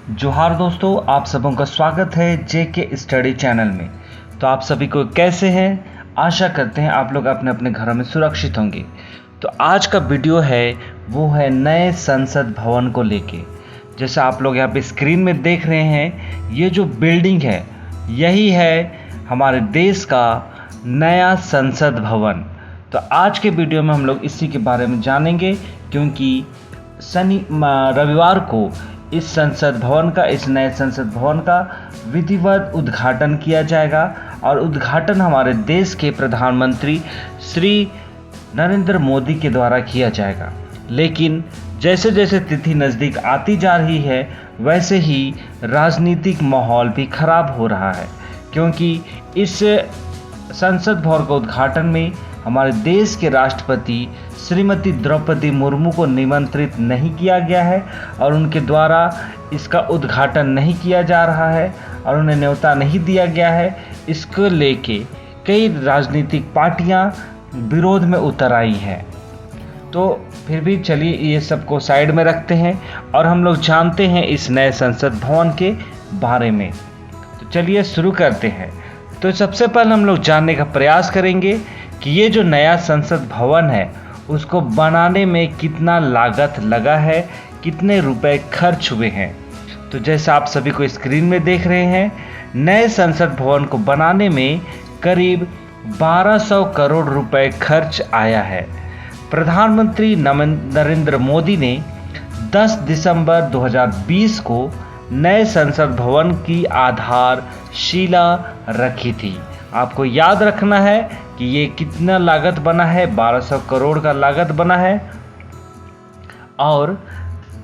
जोहार दोस्तों, आप सबों का स्वागत है जेके स्टडी चैनल में। तो आप सभी को कैसे हैं? आशा करते हैं आप लोग अपने अपने घरों में सुरक्षित होंगे। तो आज का वीडियो है वो है नए संसद भवन को लेके। जैसा आप लोग यहाँ पे स्क्रीन में देख रहे हैं, ये जो बिल्डिंग है यही है हमारे देश का नया संसद भवन। तो आज के वीडियो में हम लोग इसी के बारे में जानेंगे, क्योंकि रविवार को इस नए संसद भवन का विधिवत उद्घाटन किया जाएगा। और उद्घाटन हमारे देश के प्रधानमंत्री श्री नरेंद्र मोदी के द्वारा किया जाएगा। लेकिन जैसे जैसे तिथि नज़दीक आती जा रही है, वैसे ही राजनीतिक माहौल भी खराब हो रहा है, क्योंकि इस संसद भवन के उद्घाटन में हमारे देश के राष्ट्रपति श्रीमती द्रौपदी मुर्मू को निमंत्रित नहीं किया गया है और उनके द्वारा इसका उद्घाटन नहीं किया जा रहा है और उन्हें न्योता नहीं दिया गया है। इसको लेके कई राजनीतिक पार्टियां विरोध में उतर आई हैं। तो फिर भी चलिए ये सबको साइड में रखते हैं और हम लोग जानते हैं इस नए संसद भवन के बारे में। तो चलिए शुरू करते हैं। तो सबसे पहले हम लोग जानने का प्रयास करेंगे कि ये जो नया संसद भवन है उसको बनाने में कितना लागत लगा है, कितने रुपए खर्च हुए हैं। तो जैसा आप सभी को स्क्रीन में देख रहे हैं, नए संसद भवन को बनाने में करीब 1200 करोड़ रुपए खर्च आया है। प्रधानमंत्री नरेंद्र मोदी ने 10 दिसंबर 2020 को नए संसद भवन की आधारशिला रखी थी। आपको याद रखना है कि ये कितना लागत बना है, 1200 करोड़ का लागत बना है। और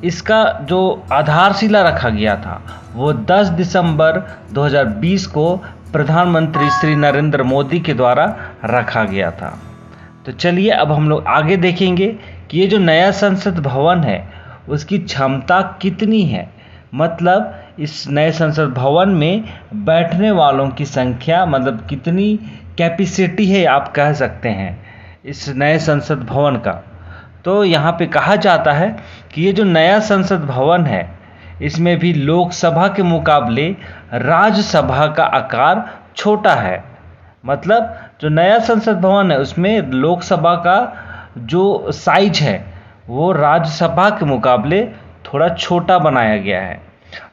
इसका जो आधारशिला रखा गया था वो 10 दिसंबर 2020 को प्रधानमंत्री श्री नरेंद्र मोदी के द्वारा रखा गया था। तो चलिए अब हम लोग आगे देखेंगे कि ये जो नया संसद भवन है उसकी क्षमता कितनी है। मतलब इस नए संसद भवन में बैठने वालों की संख्या, मतलब कितनी कैपेसिटी है आप कह सकते हैं इस नए संसद भवन का। तो यहाँ पे कहा जाता है कि ये जो नया संसद भवन है इसमें भी लोकसभा के मुकाबले राज्यसभा का आकार छोटा है। मतलब जो नया संसद भवन है उसमें लोकसभा का जो साइज है वो राज्यसभा के मुकाबले थोड़ा छोटा बनाया गया है।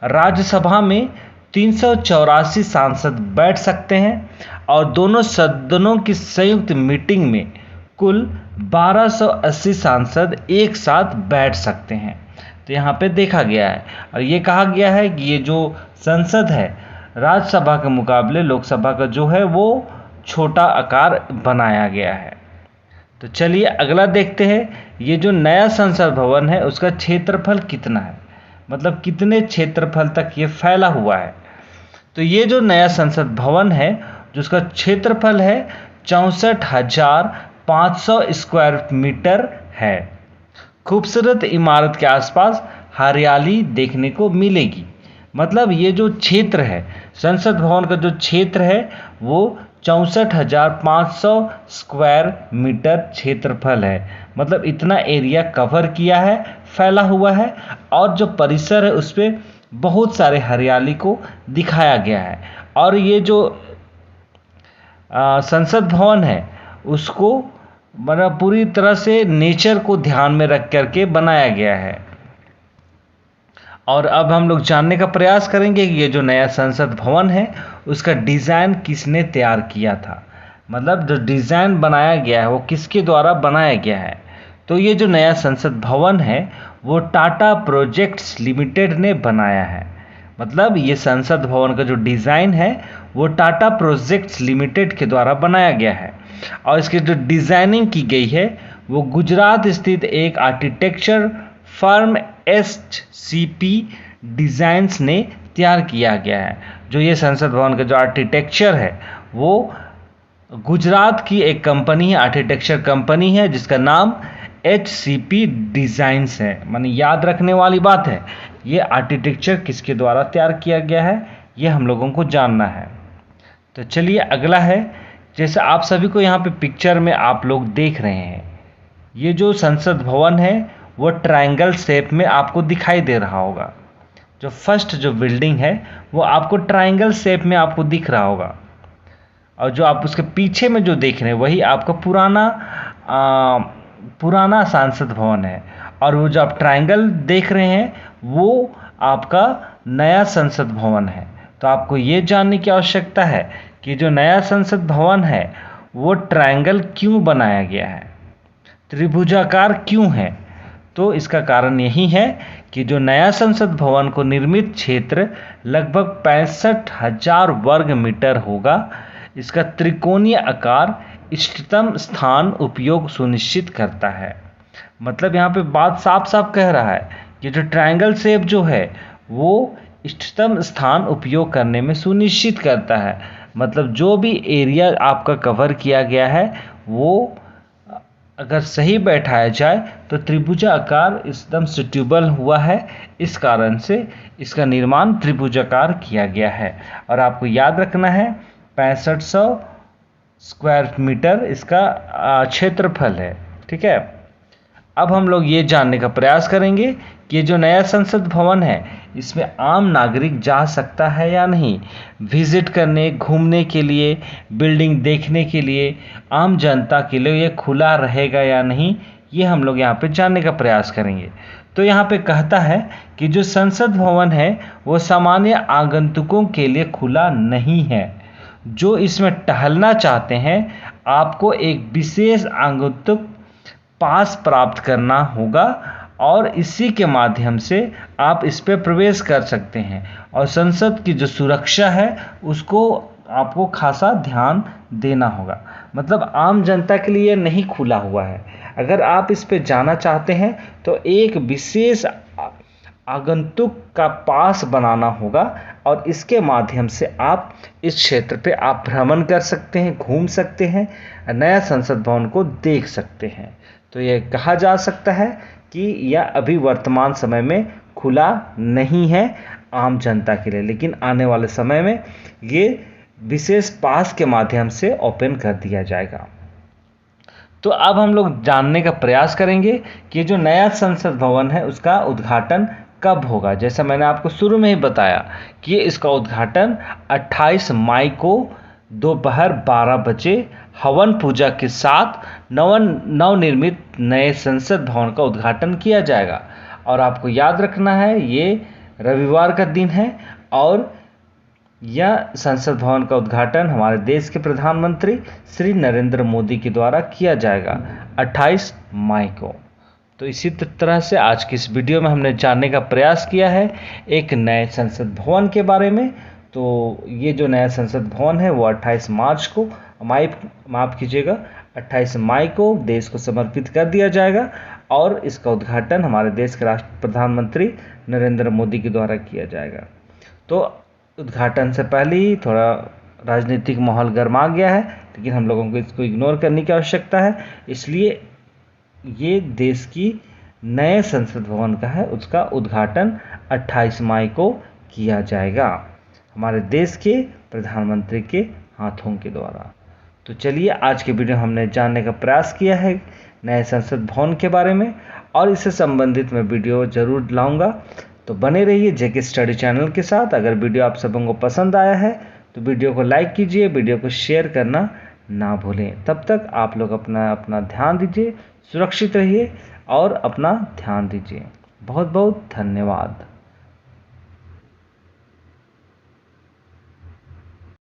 राज्यसभा में 384 सांसद बैठ सकते हैं और दोनों सदनों की संयुक्त मीटिंग में कुल 1280 सांसद एक साथ बैठ सकते हैं। तो यहाँ पे देखा गया है और ये कहा गया है कि ये जो संसद है राज्यसभा के मुकाबले लोकसभा का जो है वो छोटा आकार बनाया गया है। तो चलिए अगला देखते हैं। ये जो नया संसद भवन है उसका क्षेत्रफल कितना है, मतलब कितने क्षेत्रफल तक ये फैला हुआ है। तो ये जो नया संसद भवन है जिसका क्षेत्रफल है 64,500 स्क्वायर मीटर है। खूबसूरत इमारत के आसपास हरियाली देखने को मिलेगी। मतलब ये जो क्षेत्र है संसद भवन का जो क्षेत्र है वो 64,500 स्क्वायर मीटर क्षेत्रफल है। मतलब इतना एरिया कवर किया है, फैला हुआ है। और जो परिसर है उस पर बहुत सारे हरियाली को दिखाया गया है। और ये जो संसद भवन है उसको मतलब पूरी तरह से नेचर को ध्यान में रख करके बनाया गया है। और अब हम लोग जानने का प्रयास करेंगे कि ये जो नया संसद भवन है उसका डिज़ाइन किसने तैयार किया था। मतलब जो डिज़ाइन बनाया गया है वो किसके द्वारा बनाया गया है। तो ये जो नया संसद भवन है वो टाटा प्रोजेक्ट्स लिमिटेड ने बनाया है। मतलब ये संसद भवन का जो डिज़ाइन है वो टाटा प्रोजेक्ट्स लिमिटेड के द्वारा बनाया गया है। और इसकी जो डिज़ाइनिंग की गई है वो गुजरात स्थित एक आर्किटेक्चर फर्म SCP डिज़ाइंस ने तैयार किया गया है। जो ये संसद भवन का जो आर्किटेक्चर है वो गुजरात की एक कंपनी है, आर्किटेक्चर कंपनी है जिसका नाम HCP डिज़ाइंस है। माने याद रखने वाली बात है, ये आर्किटेक्चर किसके द्वारा तैयार किया गया है ये हम लोगों को जानना है। तो चलिए अगला है। जैसे आप सभी को यहाँ पे पिक्चर में आप लोग देख रहे हैं, ये जो संसद भवन है वो ट्रायंगल शेप में आपको दिखाई दे रहा होगा। जो फर्स्ट जो बिल्डिंग है वो आपको ट्रायंगल शेप में आपको दिख रहा होगा, और जो आप उसके पीछे में जो देख रहे हैं वही आपका पुराना संसद भवन है, और वो जो आप ट्रायंगल देख रहे हैं वो आपका नया संसद भवन है। तो आपको ये जानने की आवश्यकता है कि जो नया संसद भवन है वो ट्रायंगल क्यों बनाया गया है, त्रिभुजाकार क्यों है। तो इसका कारण यही है कि जो नया संसद भवन को निर्मित क्षेत्र लगभग 65,000 वर्ग मीटर होगा। इसका त्रिकोणीय आकार इष्टतम स्थान उपयोग सुनिश्चित करता है। मतलब यहाँ पे बात साफ साफ कह रहा है कि जो ट्रायंगल शेप जो है वो इष्टतम स्थान उपयोग करने में सुनिश्चित करता है। मतलब जो भी एरिया आपका कवर किया गया है वो अगर सही बैठाया जाए तो त्रिभुजाकार एकदम सुटेबल हुआ है। इस कारण से इसका निर्माण त्रिभुजाकार किया गया है। और आपको याद रखना है 6500 स्क्वायर मीटर इसका क्षेत्रफल है। ठीक है, अब हम लोग ये जानने का प्रयास करेंगे कि जो नया संसद भवन है इसमें आम नागरिक जा सकता है या नहीं। विजिट करने, घूमने के लिए, बिल्डिंग देखने के लिए आम जनता के लिए ये खुला रहेगा या नहीं, ये हम लोग यहाँ पे जानने का प्रयास करेंगे। तो यहाँ पे कहता है कि जो संसद भवन है वो सामान्य आगंतुकों के लिए खुला नहीं है। जो इसमें टहलना चाहते हैं आपको एक विशेष आगंतुक पास प्राप्त करना होगा, और इसी के माध्यम से आप इस पर प्रवेश कर सकते हैं। और संसद की जो सुरक्षा है उसको आपको खासा ध्यान देना होगा। मतलब आम जनता के लिए नहीं खुला हुआ है। अगर आप इस पे जाना चाहते हैं तो एक विशेष आगंतुक का पास बनाना होगा, और इसके माध्यम से आप इस क्षेत्र पे आप भ्रमण कर सकते हैं, घूम सकते हैं, नया संसद भवन को देख सकते हैं। तो ये कहा जा सकता है कि यह अभी वर्तमान समय में खुला नहीं है आम जनता के लिए, लेकिन आने वाले समय में ये विशेष पास के माध्यम से ओपन कर दिया जाएगा। तो अब हम लोग जानने का प्रयास करेंगे कि जो नया संसद भवन है उसका उद्घाटन कब होगा। जैसा मैंने आपको शुरू में ही बताया कि इसका उद्घाटन 28 मई को दोपहर 12 बजे हवन पूजा के साथ नवनिर्मित नए संसद भवन का उद्घाटन किया जाएगा। और आपको याद रखना है ये रविवार का दिन है, और यह संसद भवन का उद्घाटन हमारे देश के प्रधानमंत्री श्री नरेंद्र मोदी के द्वारा किया जाएगा 28 मई को। तो इसी तरह से आज की इस वीडियो में हमने जानने का प्रयास किया है एक नए संसद भवन के बारे में। तो ये जो नया संसद भवन है वो 28 मार्च को माफ़ कीजिएगा 28 मई को देश को समर्पित कर दिया जाएगा, और इसका उद्घाटन हमारे देश के प्रधानमंत्री नरेंद्र मोदी के द्वारा किया जाएगा। तो उद्घाटन से पहले ही थोड़ा राजनीतिक माहौल गर्मा गया है, लेकिन हम लोगों को इसको इग्नोर करने की आवश्यकता है। इसलिए ये देश की नए संसद भवन का है, उसका उद्घाटन 28 मई को किया जाएगा हमारे देश के प्रधानमंत्री के हाथों के द्वारा। तो चलिए आज के वीडियो हमने जानने का प्रयास किया है नए संसद भवन के बारे में, और इससे संबंधित मैं वीडियो जरूर लाऊंगा। तो बने रहिए जेके स्टडी चैनल के साथ। अगर वीडियो आप सबों को पसंद आया है तो वीडियो को लाइक कीजिए, वीडियो को शेयर करना ना भूलें। तब तक आप लोग अपना ध्यान दीजिए, सुरक्षित रहिए और अपना ध्यान दीजिए। बहुत बहुत धन्यवाद।